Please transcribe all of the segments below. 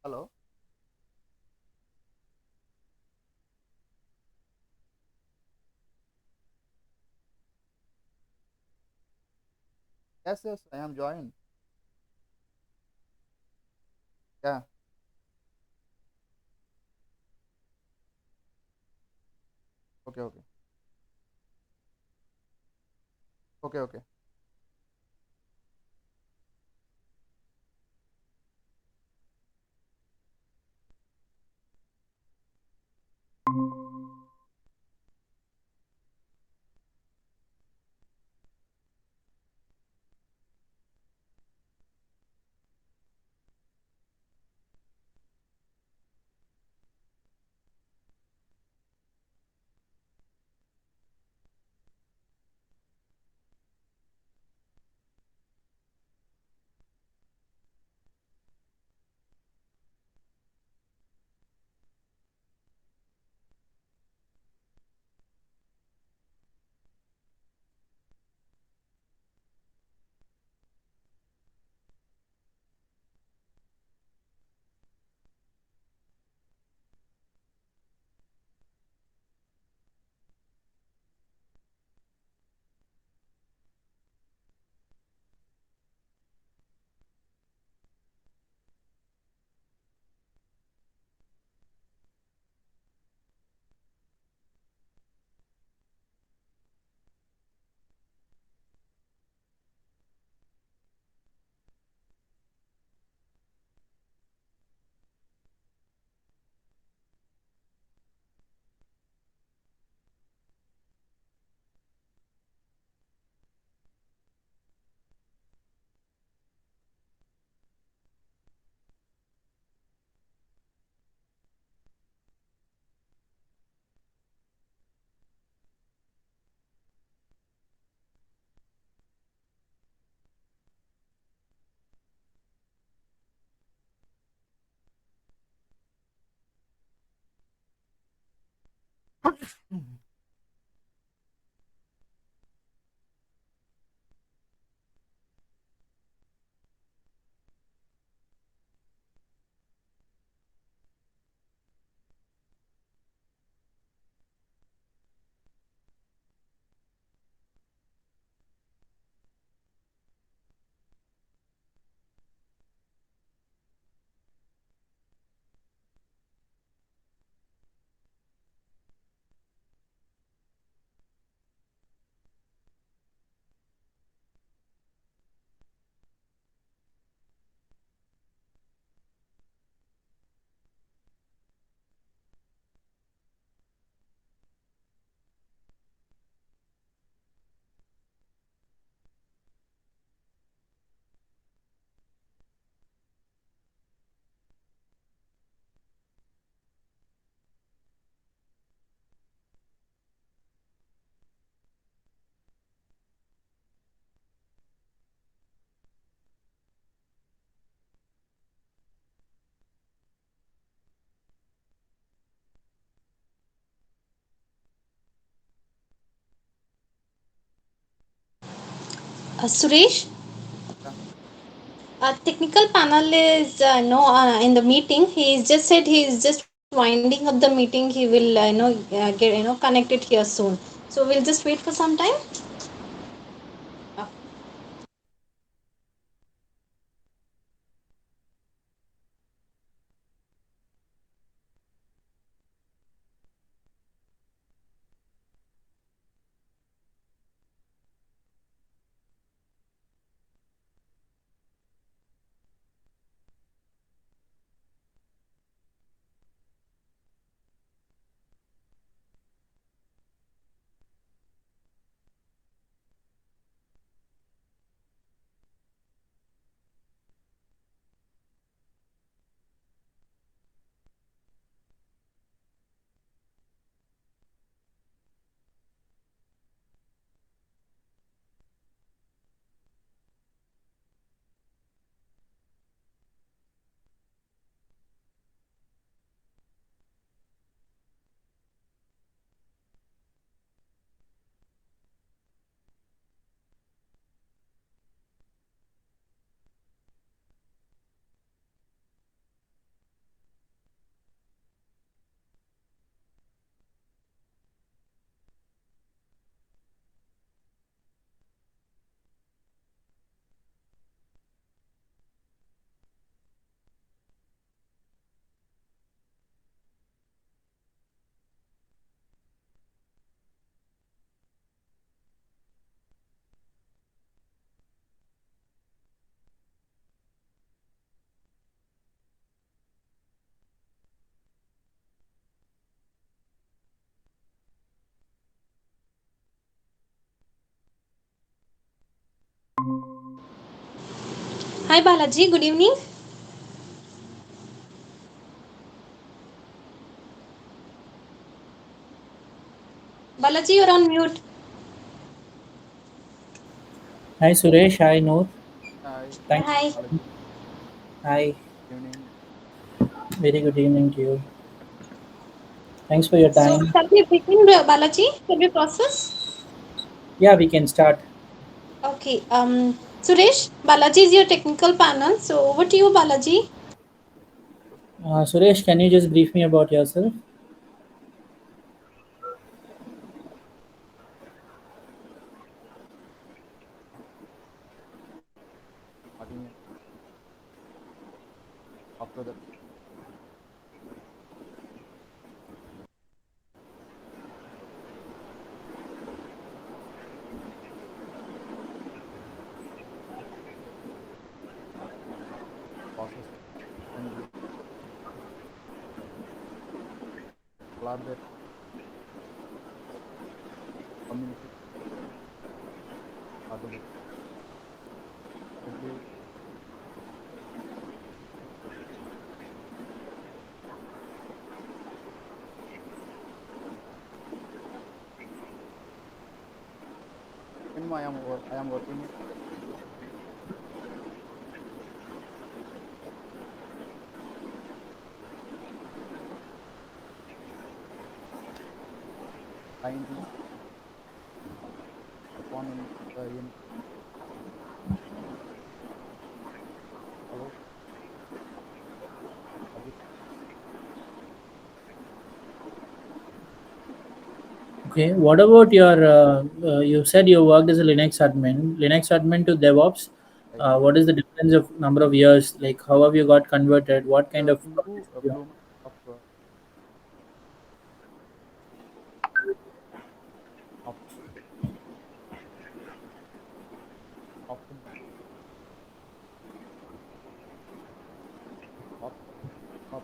Hello. Yes yes I am join. क्या? Okay okay. Okay okay. Suresh, क्या? a technical panel is no in the meeting. He just said he is just winding up the meeting. He will get connected here soon. So we'll just wait for some time. Hi Balaji, good evening. Balaji, you're on mute. Hi Suresh, hi Noor. Hi, Yeah, Thanks. hi. Balaji. Hi, Evening. very good evening to you. Thanks for your So, time. shall we begin, Balaji? Shall we process? Yeah, we can start. Okay. Suresh, Balaji is your technical panel. So, over to you, Balaji. Suresh, can you just brief me about yourself? Starting in after that process and the collaborate, communicate are the best. I believe when I am working in client is performing any follow project. Okay. What about your? You said you worked as a Linux admin. Linux admin to DevOps. I believe What is the difference of number of years? Like, how have you got converted? What kind of projects have you few months of after the of, of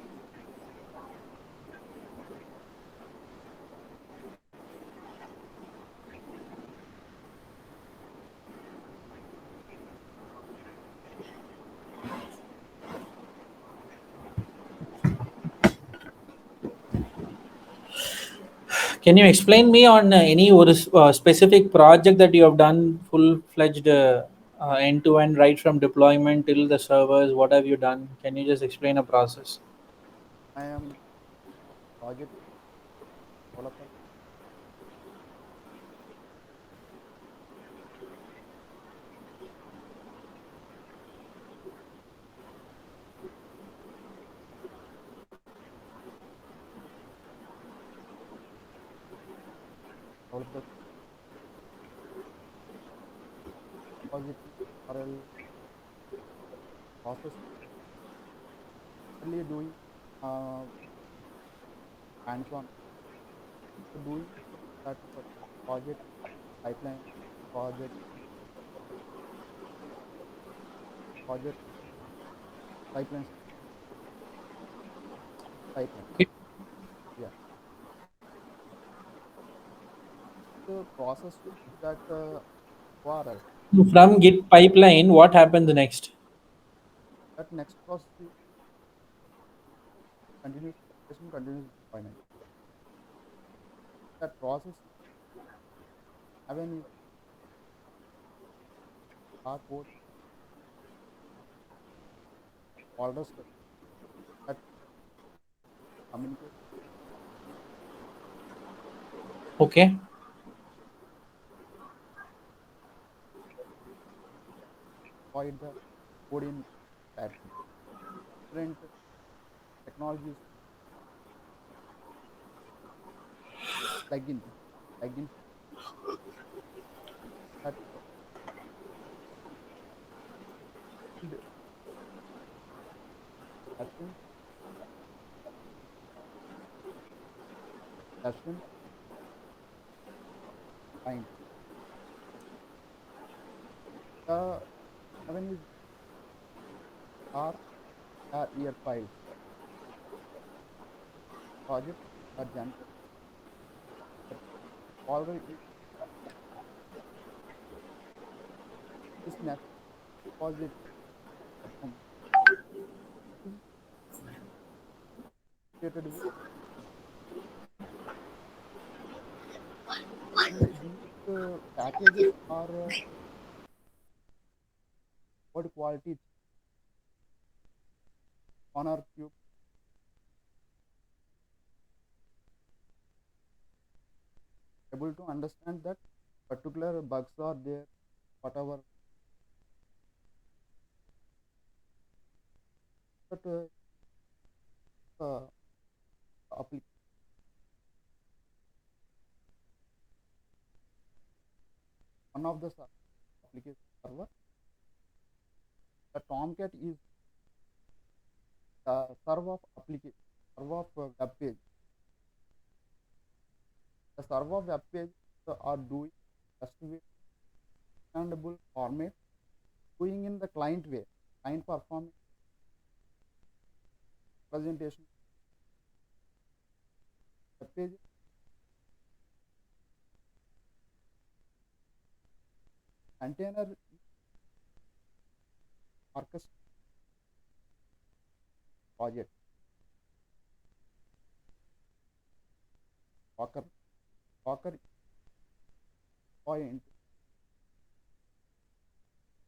Can you explain me on any specific project that you have done full fledged end to end, right from deployment till the servers? What have you done? Can you just explain a process? I am project developer, develop the repository URL process. Earlier doing uh, hands-on doing that project pipeline, project project pipelines, pipeline. Okay. Yeah, the process that URL From Git pipeline, what happened the next? that next process is continuous integration, continuous deployment. That process avenues are both folders that communicate, Okay. avoid the code in batch. Different technologies plugins, plugins that build version, version find. The avenues are year files, project that generate that folder is this next repository associated with, and these packages are code quality on our cube, able to understand that particular bugs are there, whatever. But uh, application, one of the application server, the Tomcat is the server of application, server of web page. The server of web page are doing just way understandable format, doing in the client way, client performance presentation web page container orchestra project, Docker, Docker deploy into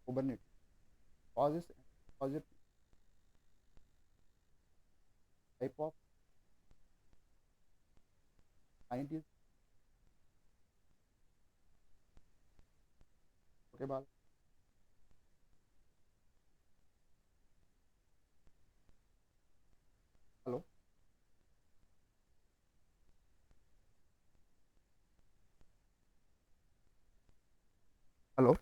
Kubernetes. Causes and project type of client is okay. Hello, hello.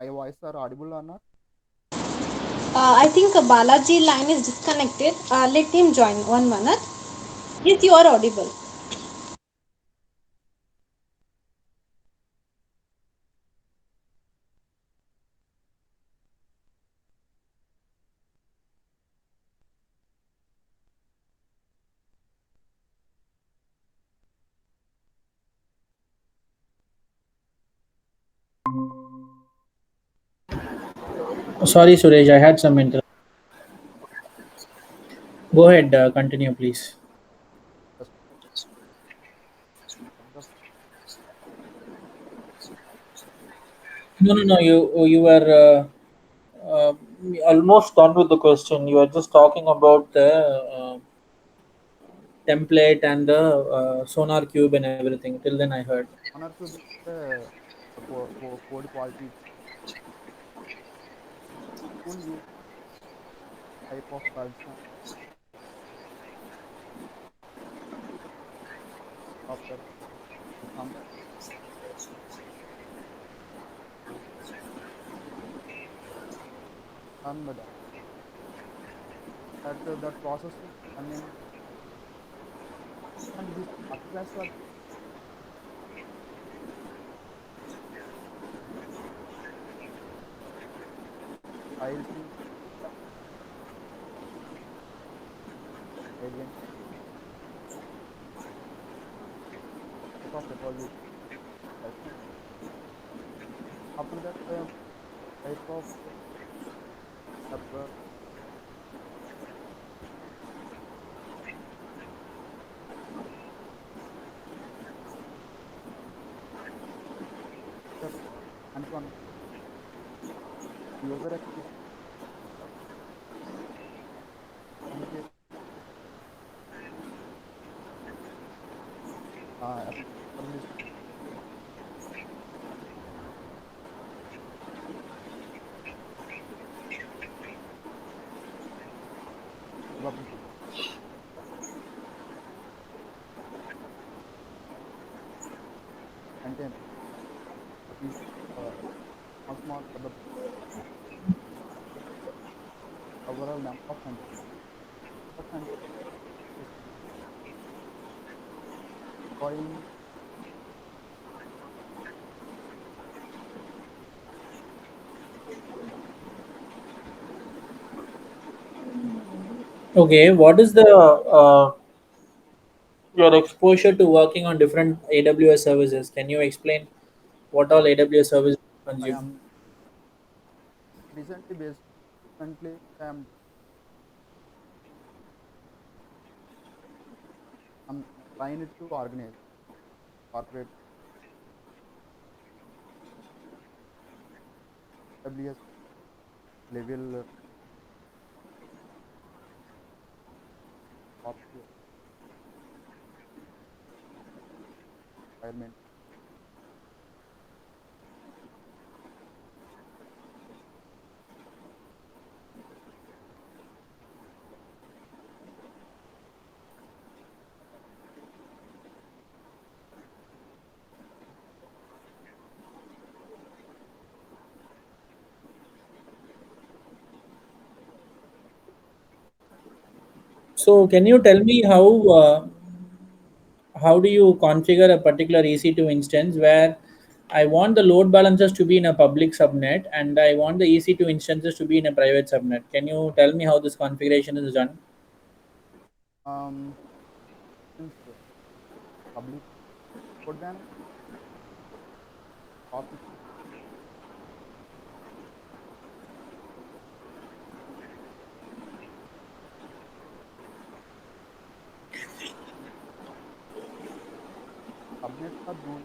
My voice are audible or not? I think Balaji line is disconnected. Let him join. 1 minute. Yes, you are audible. Sorry, Suresh, I had some inter. Go ahead, continue, please. Just the No, no, no. You were uh, almost done with the question. You are just talking about the template and the sonar cube and everything. Till then, I heard. honor to be the code quality tool use type of bugs and software some done by that process is done in, and these artifacts are files in agent type of repository. That's after that type of uh, the hands-on user experience communicate establish capability, contain these uh, small capability, overall number of containers is deploying Okay, what is the your exposure to working on different AWS services? Can you explain what all AWS services you I consume? am recently based recently I am assign it to organize corporate AWS level of requirement. So can you tell me how do you configure a particular EC2 instance where I want the load balancers to be in a public subnet and I want the EC2 instances to be in a private subnet? Can you tell me how this configuration is done? Um, since public load balance topic subnets are doing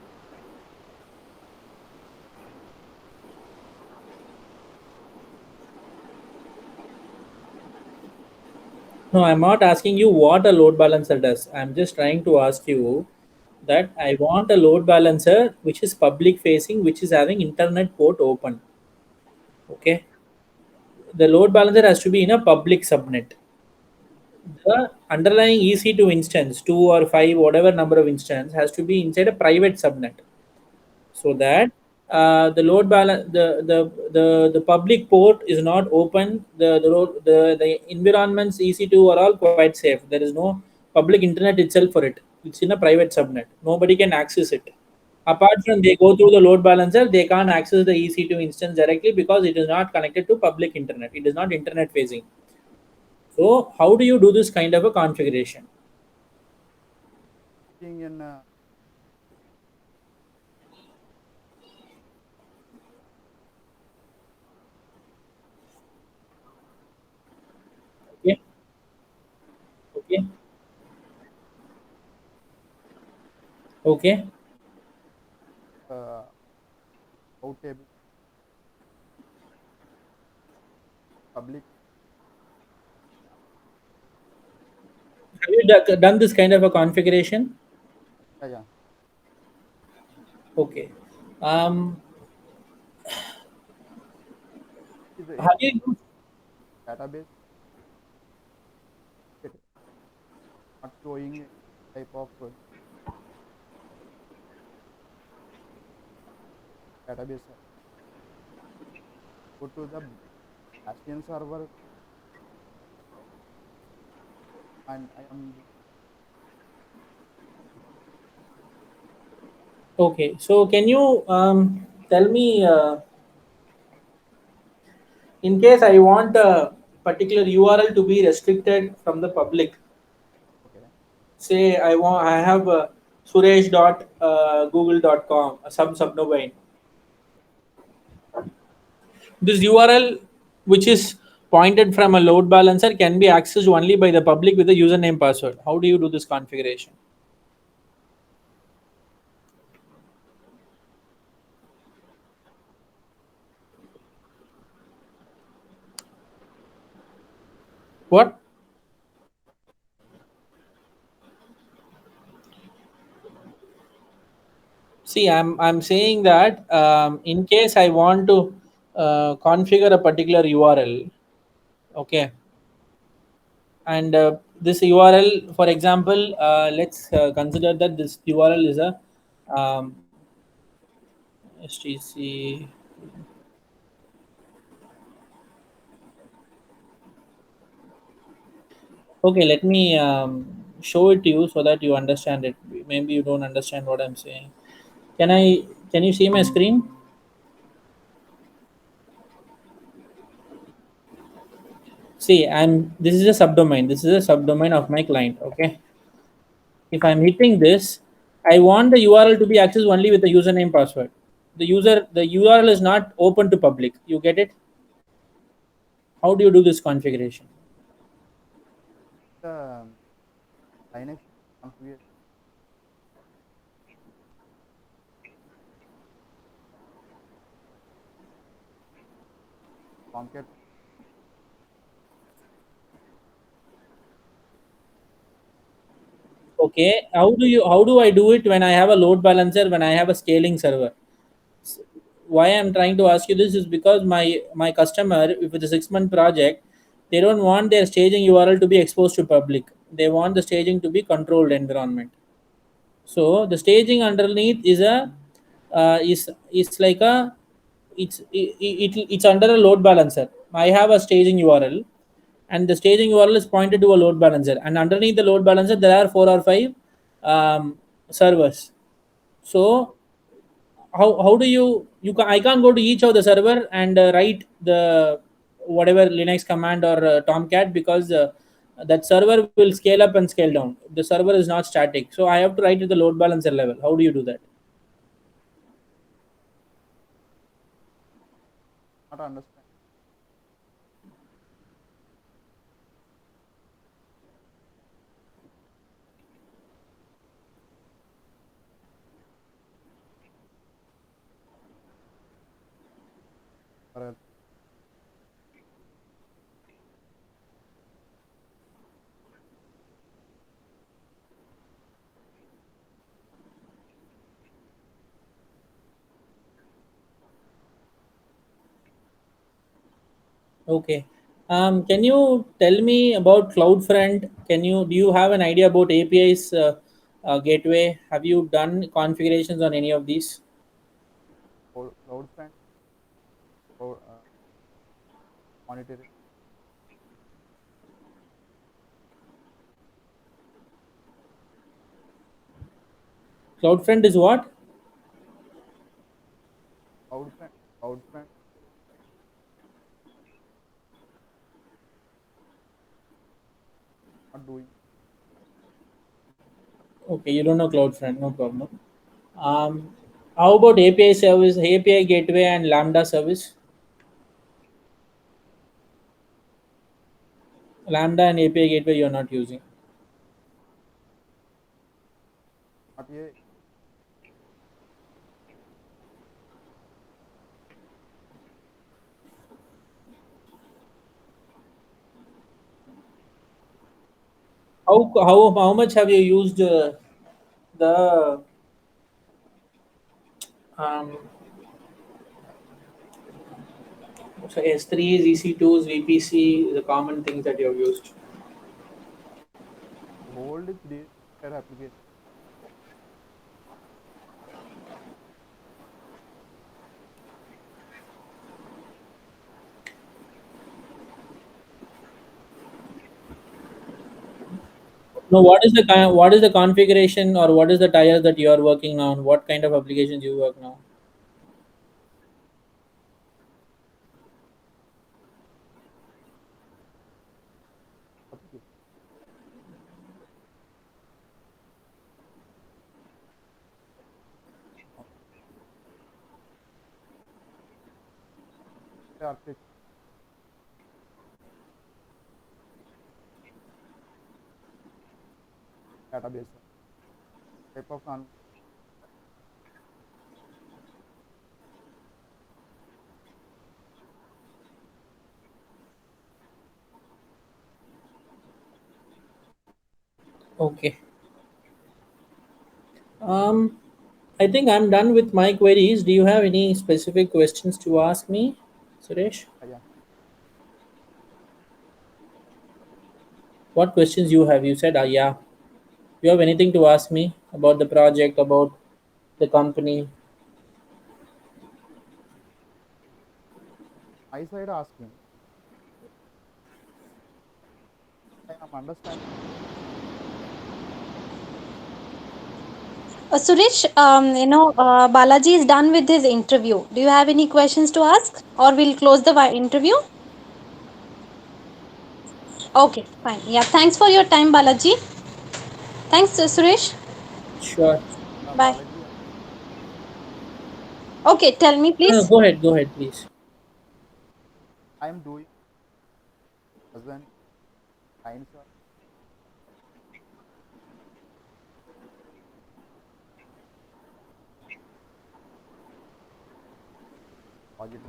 No, I'm not asking you what a load balancer does. I'm just trying to ask you that I want a load balancer which is public facing, which is having internet port open. Okay. The load balancer has to be in a public subnet. The underlying EC2 instance, 2 or 5, whatever number of instance, has to be inside a private subnet. So that the load balance the public port is not open, the environments EC2 are all quite safe. There is no public internet itself for it. It's in a private subnet, nobody can access it. Apart from they go through the load balancer, they can't access the EC2 instance directly because it is not connected to public internet, it is not internet facing. So how do you do this kind of a configuration? being in Okay, okay, okay. uh, out table public. Have you done this kind of a configuration? Yeah, yeah. Okay. Um, Is have you used, database it not showing any type of database. Go to the Bastion server and I am okay? So can you tell me in case I want a particular URL to be restricted from the public? okay. Say I have Suresh dot google.com some subdomain. This URL, which is pointed from a load balancer, can be accessed only by the public with a username password. How do you do this configuration? What? See, I'm saying that in case I want to configure a particular URL, okay, and this URL, for example, let's consider that this URL is a STC. Okay, let me show it to you so that you understand it. Maybe you don't understand what I'm saying. Can I? Can you see my screen? See, I'm. This is a subdomain. This is a subdomain of my client. Okay. If I'm hitting this, I want the URL to be accessed only with the username password. The URL is not open to public. You get it? How do you do this configuration? The Linux configuration Tomcat. Okay, how do I do it when I have a load balancer, when I have a scaling server? Why I'm trying to ask you this is because my customer, if it's a 6 month project, they don't want their staging URL to be exposed to public. They want the staging to be controlled environment. So the staging underneath is a is like a it's under a load balancer. I have a staging URL, and the staging URL is pointed to a load balancer, and underneath the load balancer there are 4 or 5 servers. So how do I can't go to each of the server and write the whatever Linux command or Tomcat, because that server will scale up and scale down. The server is not static, so I have to write at the load balancer level. How do you do that? Not understand. Or else Okay. Can you tell me about CloudFront? Do you have an idea about APIs gateway? Have you done configurations on any of these? cloud front or monitoring CloudFront is what? cloud front cloud front not doing Okay, you don't know CloudFront, no problem. Um, how about API service, API gateway, and Lambda service? Lambda and API gateway you're not using. not a How much have you used the um, so S3s, EC2s, VPC, the common things that you have used? hold 3 application. No, what is the configuration, or what is the tires that you are working on? What kind of applications you work now? Application. Okay. Architecture database type of Okay. Um, I think I'm done with my queries. Do you have any specific questions to ask me, Suresh? yeah. What questions you have? You said, yeah. You have anything to ask me about the project, about the company? My side asking, I am understanding. Suresh, Balaji is done with his interview. Do you have any questions to ask, or we'll close the interview? Okay, fine. Yeah, thanks for your time, Balaji. Thanks, Suresh. Sure. Bye. Balaji, Okay, tell me, No, no, please. go ahead, please. I am doing present clients are project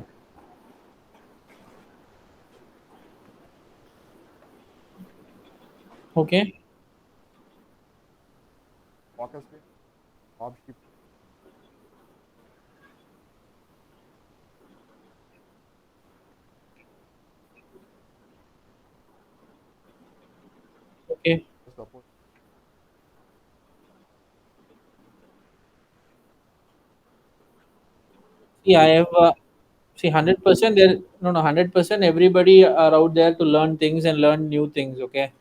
Okay. focused in job shift. Okay. Suppose See, I have see 100%. There, no, no, 100%. Everybody are out there to learn things and learn new things. Okay,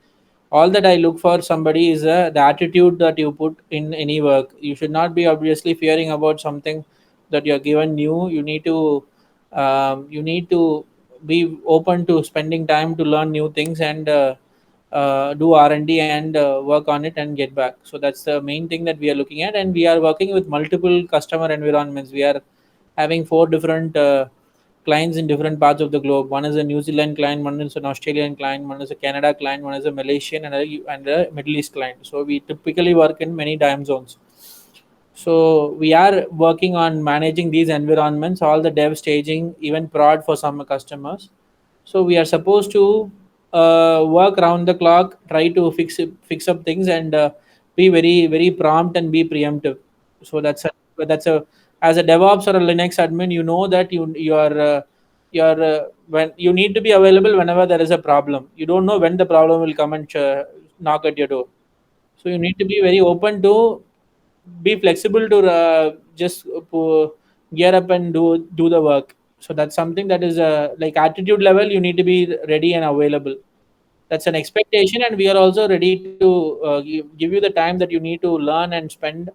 all that I look for somebody is the attitude that you put in any work. You should not be obviously fearing about something that you're given new. You need to be open to spending time to learn new things and do R&D and work on it and get back. So that's the main thing that we are looking at, and we are working with multiple customer environments. We are having four different clients in different parts of the globe. One is a New Zealand client, one is an Australian client, one is a Canada client, one is a Malaysian, and a Middle East client. So we typically work in many time zones. So we are working on managing these environments, all the dev staging, even prod for some customers. So we are supposed to work around the clock, try to fix up things, and be very prompt and be preemptive. So that's a as a DevOps or a Linux admin, you know that when you need to be available whenever there is a problem. You don't know when the problem will come and knock at your door. So you need to be very open to be flexible to just gear up and do the work. So that's something that is like attitude level. You need to be ready and available. That's an expectation, and we are also ready to give you the time that you need to learn and spend.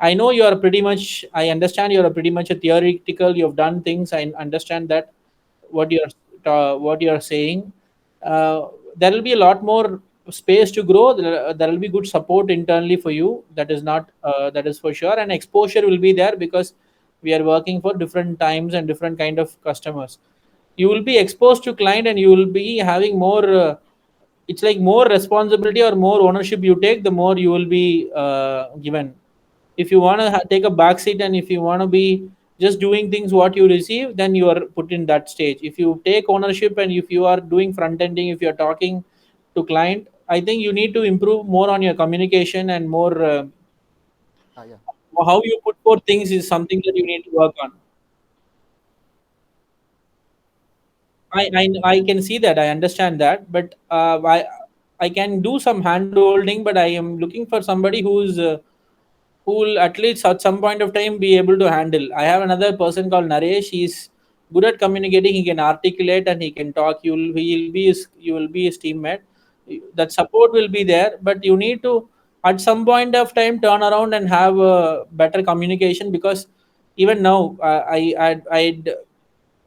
I know you are pretty much. I understand you are pretty much a theoretical. You've done things. I understand that what you're saying. There will be a lot more space to grow. There will be good support internally for you. That is for sure, and exposure will be there because we are working for different times and different kind of customers. You will be exposed to client, and you will be having more. It's like more responsibility or more ownership you take, the more you will be given. If you want to take a back seat and if you want to be just doing things what you receive, then you are put in that stage. If you take ownership and if you are doing front ending, if you are talking to client, I think you need to improve more on your communication and more yeah. how you put forth things is something that you need to work on. I can see that. I understand that, but I can do some hand holding. But I am looking for somebody who will at least at some point of time be able to handle. I have another person called Naresh. He's good at communicating. He can articulate and he can talk. You will be his teammate. That support will be there, but you need to at some point of time turn around and have a better communication because even now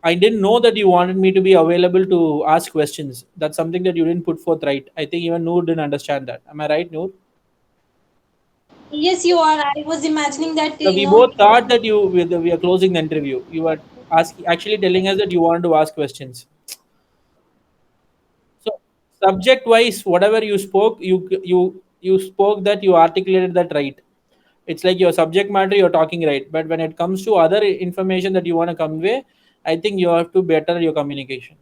I didn't know that you wanted me to be available to ask questions. That's something that you didn't put forth right. I think even Noor didn't understand that. Am I right, Noor? Yes, you are. I was imagining that, We both thought that we are closing the interview. You were actually telling us that you wanted to ask questions. So subject wise, whatever you spoke, you spoke that you articulated that right. It's like your subject matter you're talking right, but when it comes to other information that you want to convey, I think you have to better your communication.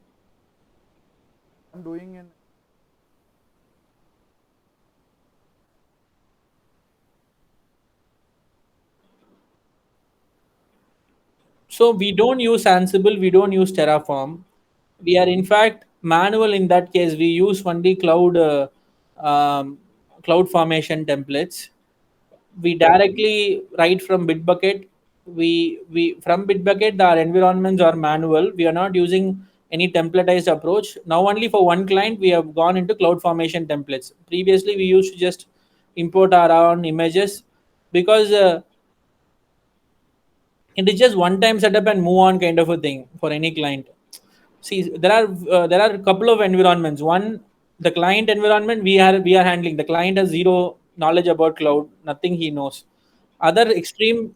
I'm doing in So we don't use Ansible, we don't use Terraform. We are in fact manual in that case. We use only cloud formation templates. We directly write from Bitbucket. We from Bitbucket, our environments are manual. We are not using any templatized approach. Now only for one client we have gone into cloud formation templates. Previously we used to just import our own images because it is just one time setup and move on kind of a thing for any client. See, there are a couple of environments. One, the client environment, we are handling. The client has zero knowledge about cloud, nothing he knows. Other extreme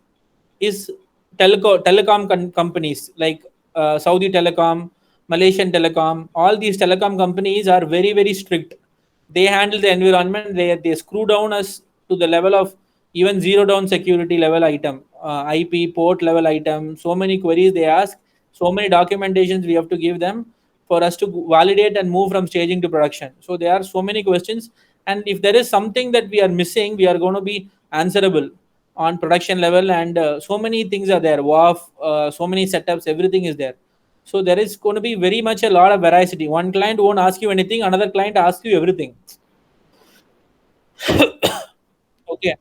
is telecom companies like Saudi Telecom, Malaysian Telecom. All these telecom companies are very strict. They handle the environment. They screw down us to the level of even zero down security level item, IP port level item. So many queries they ask, so many documentations we have to give them for us to validate and move from staging to production. So there are so many questions. And if there is something that we are missing, we are going to be answerable on production level. And so many things are there, WAF, so many setups, everything is there. So there is going to be very much a lot of variety. One client won't ask you anything, another client asks you everything. Okay.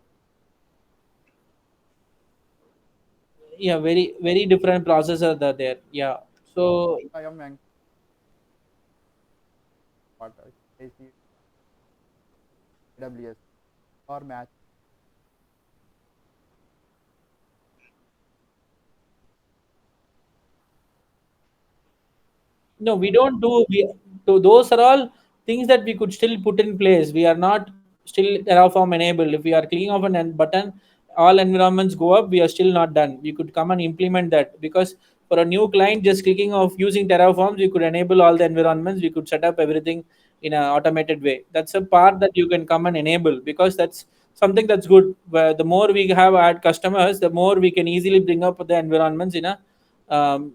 Yeah, very different processors are there. Yeah. So I am what I see AWS or match. no, we don't do. So those are all things that we could still put in place. We are not still Terraform enabled. If we are clicking of an button, all environments go up. We are still not done. We could come and implement that, because for a new client, just clicking of using Terraforms, we could enable all the environments. We could set up everything in an automated way. That's a part that you can come and enable, because that's something that's good. Where the more we have add customers, the more we can easily bring up the environments in a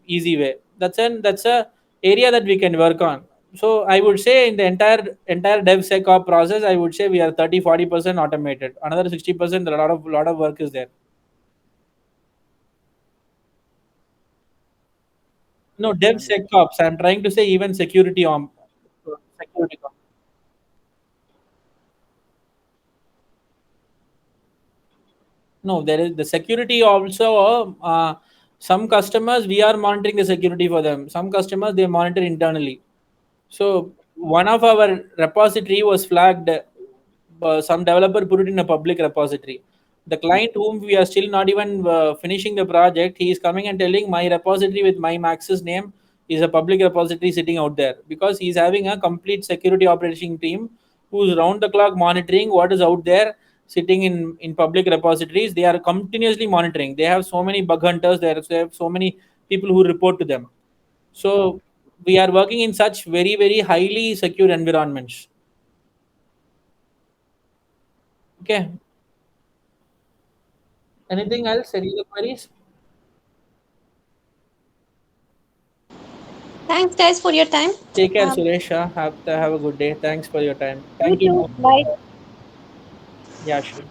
easy way. That's a area that we can work on. So I would say in the entire DevSecOps process, I would say we are 30-40% automated. Another 60%, a lot of work is there. No, And DevSecOps. I'm trying to say even security on security. No, there is the security also. Some customers we are monitoring the security for them. Some customers they monitor internally. So one of our repository was flagged. Some developer put it in a public repository. The client whom we are still not even finishing the project, he is coming and telling my repository with my Max's name is a public repository sitting out there, because he's having a complete security operation team who's round the clock monitoring what is out there sitting in public repositories. They are continuously monitoring. They have so many bug hunters. They have so many people who report to them. So we are working in such very highly secure environments. Okay. Anything else? Any other queries? Thanks, guys, for your time. Take care, Um, Suresh. Have a good day. Thanks for your time. you Thank you. too. Bye. Yeah, sure.